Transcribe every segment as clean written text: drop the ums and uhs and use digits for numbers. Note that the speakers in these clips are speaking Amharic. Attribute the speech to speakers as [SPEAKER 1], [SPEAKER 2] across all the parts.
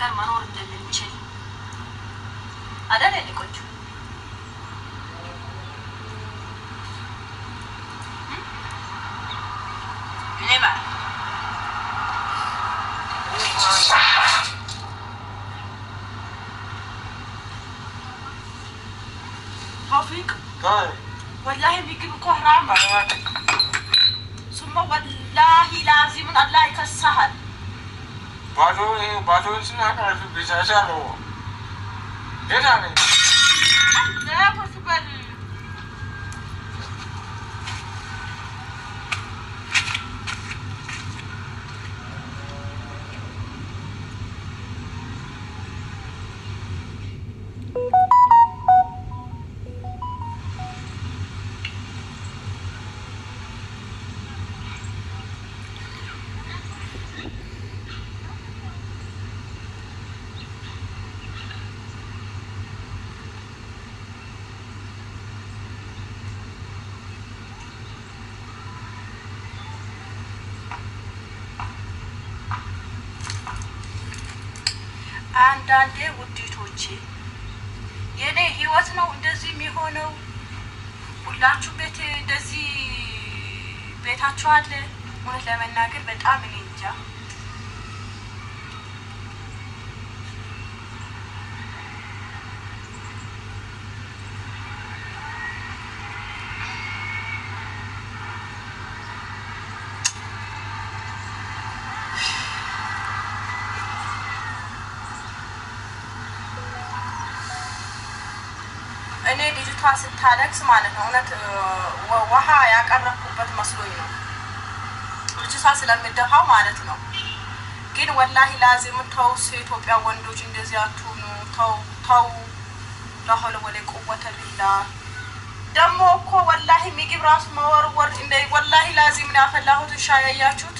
[SPEAKER 1] ሀገር መኖር እንደምንችል አይደል ልቆቹ ለማ توفيق والله بيجيبكوا حرام ثم والله لازم الله يكسهل
[SPEAKER 2] ባዶ ስናካ ቢዛዛ ነው ደዳኔ
[SPEAKER 1] ለፖስበል አንዳንዴ ውዲቶቼ የኔ ህይወት ነው እንደዚህ የሚሆነው። ሁላችሁ ቤት እንደዚህ ቤታችሁ አለ። እውነት ለመናገር በጣም እኔ እንጃ። እኔ ልጅቷ ስታለቅስ ማለት ነው እውነት ውሃ ያቀረብኩበት መስሎኝ ነው ልጅቷ ስለምደፋው ማለት ነው። ግን ወላሂ ላዚም ተው ኢትዮጵያ ወንዶች እንደዚህ አትሁኑ። ተው ለሆለ ወለ ቁወተ ቢላ ደግሞ እኮ ወላሂ ምግብ ራሱ መወርወር እንደ ወላሂ ላዚም ነው ያፈላሁት ሻይ ያያችሁት።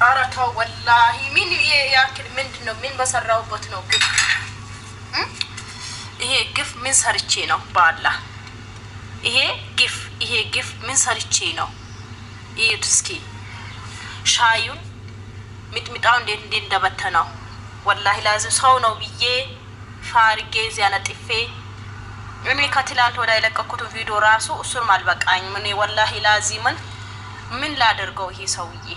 [SPEAKER 1] አረታው ወላሂ ምን ያክል ምንድነው ምን በሰራውበት ነው ግፍ ይሄ ግፍ ምን ሰርቼ ነው በአላህ ይሄ ግፍ ምን ሰርቼ ነው ይሄት እስኪ ሻዩን ሚጥሚጣው እንዴት እንደበተነው ወላሂ ላዚም ሰው ነው ብዬ ፋርጌ ዚያና ጥፌ እኔ ከትላንት ወዳ የለቀኩት ቪዲዮ ራሱ እሱን ማልበቃኝ ምን ወላሂ ላዚምን ምን ላደርገው ይሄ ሰውዬ።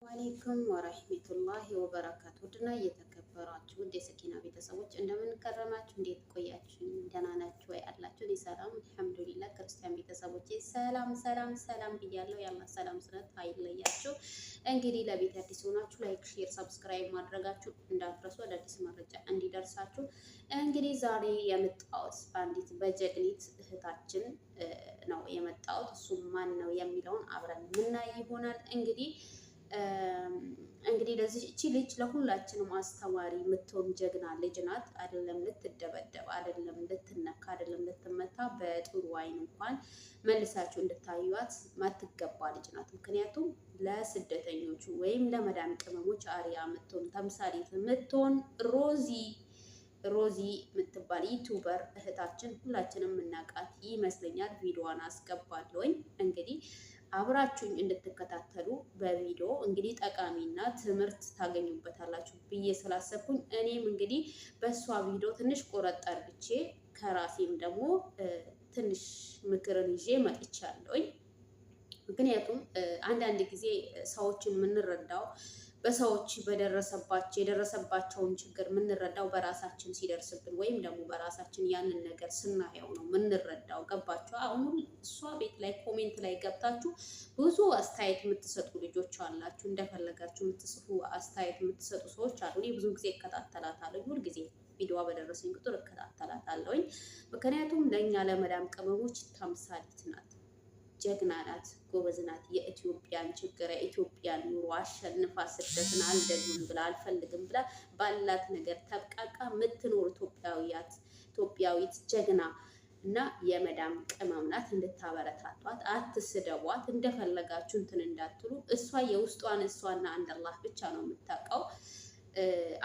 [SPEAKER 3] አለይኩም ወራህመቱላሂ ወበረካቱ። ውድና እየተከበራችሁ ውድ የሰኪና ቤተሰቦች እንደምን ከረማችሁ? እንዴት ቆያችሁ? ደህና ናችሁ ወይ? አላችሁ? እኔ ሰላም አልሐምዱሊላህ። ክርስቲያን ቤተሰቦቼ ሰላም ብያለሁ። ያላ ሰላም ስለት አይለያችሁ። እንግዲህ ለቤት አዲስ ሆናችሁ ላይክ፣ ሼር፣ ሰብስክራይብ ማድረጋችሁ እንዳትረሱ አዳዲስ መረጃ እንዲደርሳችሁ። እንግዲህ ዛሬ የመጣሁት በአንዲት በጀግኒት እህታችን ነው የመጣሁት። እሱ ማን ነው የሚለውን አብረን ምናይ ይሆናል። እንግዲህ ለዚህ እቺ ልጅ ለሁላችንም አስተማሪ የምትሆን ጀግና ልጅ ናት። አይደለም ልትደበደብ፣ አይደለም ልትነካ፣ አይደለም ልትመታ፣ በጥሩ አይን እንኳን መልሳችሁ እንድታዩት ማትገባ ልጅ ናት። ምክንያቱም ለስደተኞቹ ወይም ለመዳም ቅመሞች አሪያ የምትሆን ተምሳሌት የምትሆን ሮዚ የምትባል ዩቲዩበር እህታችን ሁላችንም የምናውቃት ይመስለኛል። ቪዲዮዋን አስገባለሁኝ እንግዲህ አብራችሁኝ እንድትከታተሉ በቪዲዮ እንግዲህ ጠቃሚና ትምህርት ታገኙበታላችሁ ብዬ ስላሰብኩኝ እኔም እንግዲህ በሷ ቪዲዮ ትንሽ ቆረጥ አድርጌ ከራሴም ደግሞ ትንሽ ምክርን ይዤ መጥቻለሁኝ። ምክንያቱም አንዳንድ ጊዜ ሰዎችን የምንረዳው በሰዎች የደረሰባቸውን ችግር የምንረዳው በራሳችን ሲደርስብን ወይም ደግሞ በራሳችን ያንን ነገር ስናየው ነው የምንረዳው። ገባችሁ? አሁን እሷ ቤት ላይ ኮሜንት ላይ ገብታችሁ ብዙ አስተያየት የምትሰጡ ልጆች አላችሁ። እንደፈለጋችሁ የምትጽፉ አስተያየት የምትሰጡ ሰዎች አሉ። እኔ ብዙ ጊዜ እከታተላታለሁ። ሁል ጊዜ ቪዲዮ በደረሰኝ ቁጥር እከታተላታለሁኝ። ምክንያቱም ለእኛ ለመዳም ቅመሞች ተምሳሌት ናት። ጀግና ናት፣ ጎበዝ ናት። የኢትዮጵያን ችግር የኢትዮጵያን ኑሮ አሸንፋ ስደትን አልደግም ብላ አልፈልግም ብላ ባላት ነገር ተብቃቃ የምትኖር ኢትዮጵያዊት ጀግና እና የመዳም ቅመም ናት። እንድታበረታቷት፣ አትስደቧት፣ እንደፈለጋችሁ እንትን እንዳትሉ። እሷ የውስጧን እሷና አንድ አላህ ብቻ ነው የምታውቀው።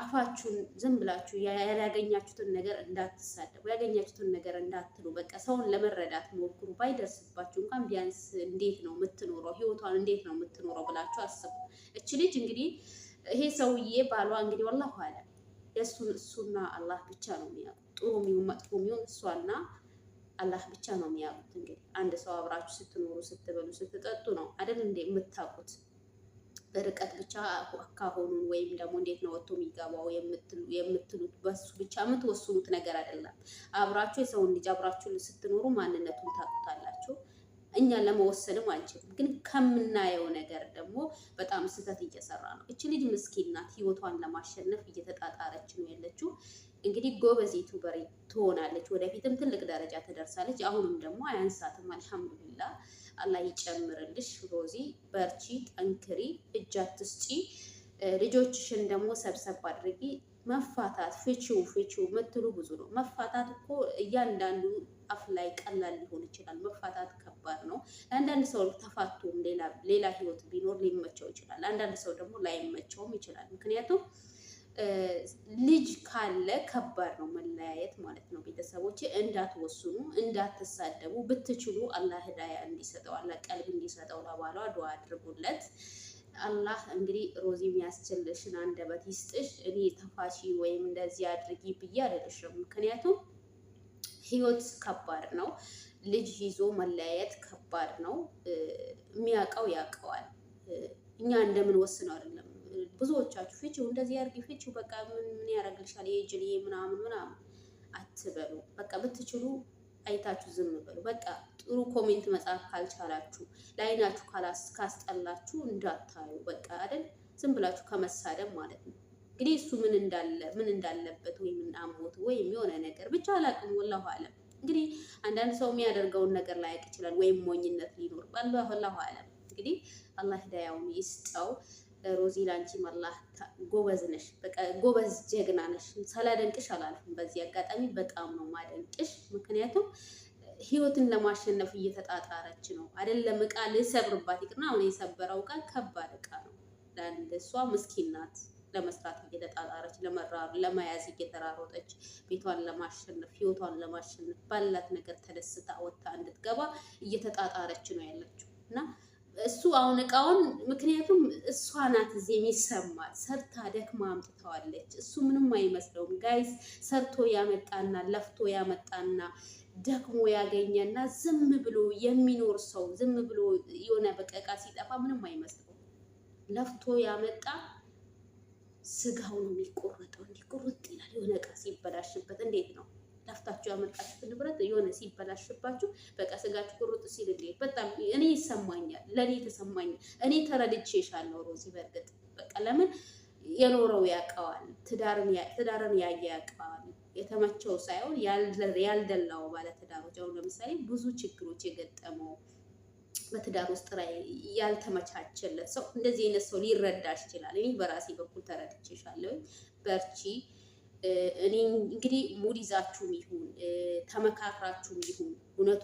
[SPEAKER 3] አፋችሁን ዝም ብላችሁ ያላገኛችሁትን ነገር እንዳትሳደቡ፣ ያገኛችሁትን ነገር እንዳትሉ። በቃ ሰውን ለመረዳት ሞክሩ። ባይደርስባችሁ እንኳን ቢያንስ እንዴት ነው የምትኖረው፣ ህይወቷን እንዴት ነው የምትኖረው ብላችሁ አስቡ። እች ልጅ እንግዲህ ይሄ ሰውዬ ባሏ እንግዲህ ወላሁ አለም እሱና አላህ ብቻ ነው የሚያውቁት። ጥሩ የሚሆን መጥፎ የሚሆን እሷና አላህ ብቻ ነው የሚያውቁት። እንግዲህ አንድ ሰው አብራችሁ ስትኖሩ ስትበሉ ስትጠጡ ነው አይደል እንዴ የምታውቁት። በርቀት ብቻ ካሆኑን ወይም ደግሞ እንዴት ነው ወጥቶ የሚገባው የምትሉት በሱ ብቻ የምትወስኑት ነገር አይደለም። አብራችሁ የሰውን ልጅ አብራችሁ ስትኖሩ ማንነቱን ታውቁታላችሁ። እኛ ለመወሰንም አንችልም፣ ግን ከምናየው ነገር ደግሞ በጣም ስህተት እየሰራ ነው። እች ልጅ ምስኪን ናት። ህይወቷን ለማሸነፍ እየተጣጣረች ነው ያለችው። እንግዲህ ጎበዝ ዩቱበር ትሆናለች፣ ወደፊትም ትልቅ ደረጃ ትደርሳለች። አሁንም ደግሞ አያንሳትም። አልሐምዱሊላህ አላህ ይጨምርልሽ ሮዚ፣ በርቺ፣ ጠንክሪ፣ እጅ አትስጪ። ልጆችሽን ደግሞ ሰብሰብ አድርጊ። መፋታት ፍቺው የምትሉ ብዙ ነው። መፋታት እኮ እያንዳንዱ አፍ ላይ ቀላል ሊሆን ይችላል። መፋታት ከባድ ነው። ለአንዳንድ ሰው ተፋቶም ሌላ ህይወት ቢኖር ሊመቸው ይችላል። አንዳንድ ሰው ደግሞ ላይመቸውም ይችላል። ምክንያቱም ልጅ ካለ ከባድ ነው መለያየት ማለት ነው። ቤተሰቦች እንዳትወስኑ፣ እንዳትሳደቡ። ብትችሉ አላህ ህዳያ እንዲሰጠው፣ አላህ ቀልብ እንዲሰጠው ለባሏ ዱዓ አድርጉለት። አላህ እንግዲህ ሮዚ የሚያስችልሽን አንደበት ይስጥሽ። እኔ ተፋሺ ወይም እንደዚህ አድርጊ ብዬ አይደለሽም። ምክንያቱም ህይወት ከባድ ነው። ልጅ ይዞ መለያየት ከባድ ነው። የሚያውቀው ያውቀዋል። እኛ እንደምን ወስነው አይደለም። ብዙዎቻችሁ ፍቺው እንደዚህ አድርጊ፣ ፍቺው በቃ ምን ያደርግልሻል የጅል ምናምን አትበሉ። በቃ ብትችሉ አይታችሁ ዝም በሉ። በቃ ጥሩ ኮሜንት መጻፍ ካልቻላችሁ፣ ለአይናችሁ ካስጠላችሁ እንዳታዩ። በቃ አይደል ዝም ብላችሁ ከመሳደብ ማለት ነው። እንግዲህ እሱ ምን እንዳለበት ወይም አሞት ወይም የሆነ ነገር ብቻ አላውቅም። ወላሁ አለም። እንግዲህ አንዳንድ ሰው የሚያደርገውን ነገር ላያውቅ ይችላል፣ ወይም ሞኝነት ሊኖር ወላሁ አለም። እንግዲህ አላህ ሂዳያውን ይስጠው። ሮዚ ላንቺም አላህ ጎበዝ ነሽ፣ በቃ ጎበዝ ጀግና ነሽ። ሳላደንቅሽ አላልፍም። በዚህ አጋጣሚ በጣም ነው ማደንቅሽ። ምክንያቱም ህይወትን ለማሸነፍ እየተጣጣረች ነው። አይደለም እቃ ልሰብርባት ይቅርና አሁን የሰበረው እቃ ከባድ እቃ ነው። ለአንድ እሷ ምስኪን ናት። ለመስራት እየተጣጣረች ለመያዝ እየተራሮጠች ቤቷን ለማሸነፍ ህይወቷን ለማሸነፍ ባላት ነገር ተደስታ ወጥታ እንድትገባ እየተጣጣረች ነው ያለችው እና እሱ አሁን እቃውን ምክንያቱም እሷ ናት እዚህ የሚሰማት ሰርታ ደክማ አምጥተዋለች። እሱ ምንም አይመስለውም ጋይስ። ሰርቶ ያመጣና ለፍቶ ያመጣና ደክሞ ያገኘና ዝም ብሎ የሚኖር ሰው ዝም ብሎ የሆነ በቃ ሲጠፋ ምንም አይመስለውም። ለፍቶ ያመጣ ስጋው ነው የሚቆረጠው። እንዲቆርጥ ይላል። የሆነ እቃ ሲበላሽበት እንዴት ነው ለፍታችሁ ያመጣችሁት ንብረት የሆነ ሲበላሽባችሁ በቃ ስጋችሁ ቁርጥ ሲል እንዴት በጣም እኔ ይሰማኛል። ለኔ ተሰማኛል። እኔ ተረድቼሻለሁ ሮዚ። በእርግጥ በቃ ለምን የኖረው ያውቀዋል። ትዳርን ያየ ያውቀዋል። የተመቸው ሳይሆን ያልደላው ባለ ትዳሮች አሁን ለምሳሌ ብዙ ችግሮች የገጠመው በትዳር ውስጥ ላይ ያልተመቻቸለት ሰው እንደዚህ አይነት ሰው ሊረዳሽ ይችላል። እኔ በራሴ በኩል ተረድቼሻለሁ። በርቺ። እኔ እንግዲህ ሙድ ይዛችሁም ይሁን ተመካክራችሁም ይሁን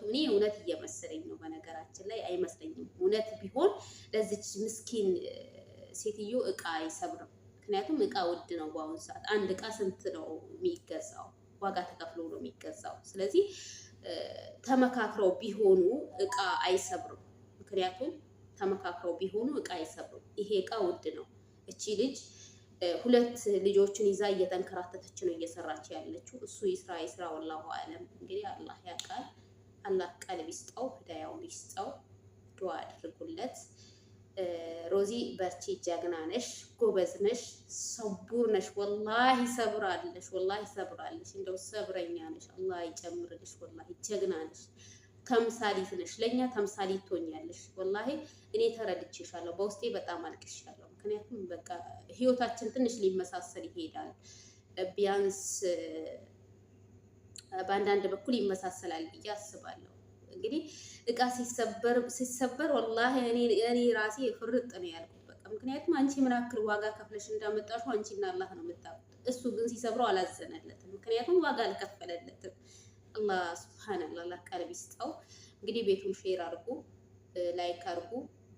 [SPEAKER 3] እኔ እውነት እየመሰለኝ ነው። በነገራችን ላይ አይመስለኝም። እውነት ቢሆን ለዚች ምስኪን ሴትዮ እቃ አይሰብርም። ምክንያቱም እቃ ውድ ነው በአሁኑ ሰዓት። አንድ እቃ ስንት ነው የሚገዛው? ዋጋ ተከፍሎ ነው የሚገዛው። ስለዚህ ተመካክረው ቢሆኑ እቃ አይሰብርም። ምክንያቱም ተመካክረው ቢሆኑ እቃ አይሰብርም። ይሄ እቃ ውድ ነው። እቺ ልጅ ሁለት ልጆችን ይዛ እየተንከራተተች ነው እየሰራች ያለችው። እሱ ይስራ ወላሁ አለም። እንግዲህ አላህ ያውቃል። አላህ ቀልብ ይስጠው፣ ህዳያውን ይስጠው። ዱዓ አድርጉለት። ሮዚ በርቺ፣ ጀግና ነሽ፣ ጎበዝ ነሽ፣ ሰቡር ነሽ። ወላሂ ሰብራለሽ፣ ወላሂ ሰብራለሽ። እንደው ሰብረኛ ነሽ። አላህ ይጨምርልሽ። ወላሂ ጀግና ነሽ፣ ተምሳሊት ነሽ። ለእኛ ተምሳሊት ትሆኛለሽ። ወላሂ እኔ ተረድቼሻለሁ። በውስጤ በጣም አልቅሻለሁ። ምክንያቱም በቃ ህይወታችን ትንሽ ሊመሳሰል ይሄዳል። ቢያንስ በአንዳንድ በኩል ይመሳሰላል ብዬ አስባለሁ። እንግዲህ እቃ ሲሰበር ወላሂ እኔ ራሴ ፍርጥ ነው ያልኩት በቃ። ምክንያቱም አንቺ ምን ያክል ዋጋ ከፍለሽ እንዳመጣሽው አንቺና አላህ ነው የምታውቁት። እሱ ግን ሲሰብረው አላዘነለትም። ምክንያቱም ዋጋ አልከፈለለትም። አላህ ሱብሃነላህ፣ አላህ ቀልብ ይስጠው። እንግዲህ ቤቱን ሼር አድርጉ፣ ላይክ አድርጉ።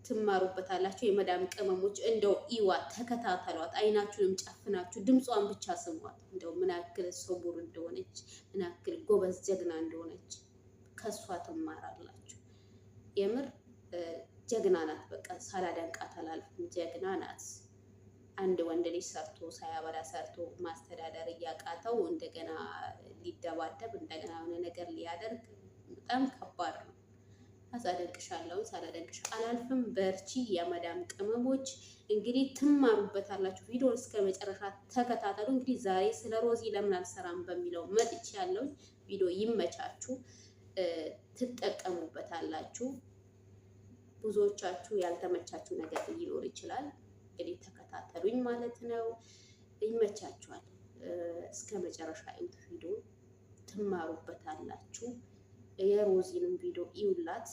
[SPEAKER 3] ትማሩበታላችሁ። የመዳም ቅመሞች እንደው ኢዋት ተከታተሏት፣ አይናችሁንም ጨፍናችሁ ድምጿን ብቻ ስሟት። እንደው ምን ያክል ሰቡር እንደሆነች ምን ያክል ጎበዝ ጀግና እንደሆነች ከሷ ትማራላችሁ። የምር ጀግና ናት። በቃ ሳላደንቃት አላልፍም። ጀግና ናት። አንድ ወንድ ልጅ ሰርቶ ሳያበላ ሰርቶ ማስተዳደር እያቃተው እንደገና ሊደባደብ እንደገና የሆነ ነገር ሊያደርግ በጣም ከባድ ነው። አሳደንቅሻለሁ፣ ሳላደንቅሽ አላልፍም። በርቺ የመዳም ቅመሞች። እንግዲህ ትማሩበታላችሁ። ቪዲዮ እስከ መጨረሻ ተከታተሉ። እንግዲህ ዛሬ ስለ ሮዚ ለምን አልሰራም በሚለው መጥቼ ያለው ቪዲዮ ይመቻችሁ፣ ትጠቀሙበታላችሁ። ብዙዎቻችሁ ያልተመቻችሁ ነገር ሊኖር ይችላል። እንግዲህ ተከታተሉኝ ማለት ነው። ይመቻችኋል። እስከ መጨረሻ እዩት። ቪዲዮ ትማሩበታላችሁ። የሮዚንም ቪዲዮ ይውላት፣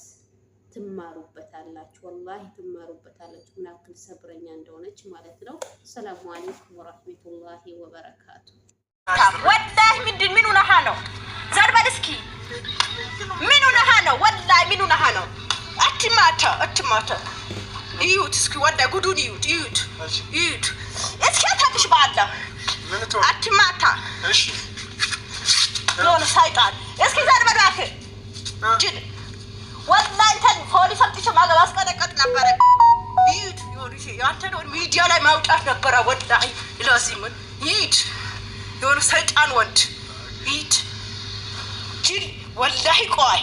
[SPEAKER 3] ትማሩበታላችሁ። ወላሂ ትማሩበታላችሁ። ምን ያክል ሰብረኛ እንደሆነች ማለት ነው። ሰላሙ አለይኩም ወራህመቱላሂ ወበረካቱ።
[SPEAKER 1] ወላሂ ምን ሆነሃ ነው? ዘርበል እስኪ ምን ሆነሃ ነው? ወላሂ ምን ሆነሃ ነው? አትማታ እዩት እስኪ ወላሂ ጉዱን እዩት እስኪ አታብሽ ባላ አትማታ። እሺ ዶን ሳይጣን እስኪ ዘርበል እባክህ ጅል ወላሂ እንትን ፖሊስ አምጥቼ ማገባ አስቀጠቀጥ ነበረ። እዩት ያንተ ነው ሚዲያ ላይ ማውጣት ነበረ። ወላሂ ለዚህም ይድ የሆነ ሰይጣን ወንድ ይድ ጅል ወላሂ ቆይ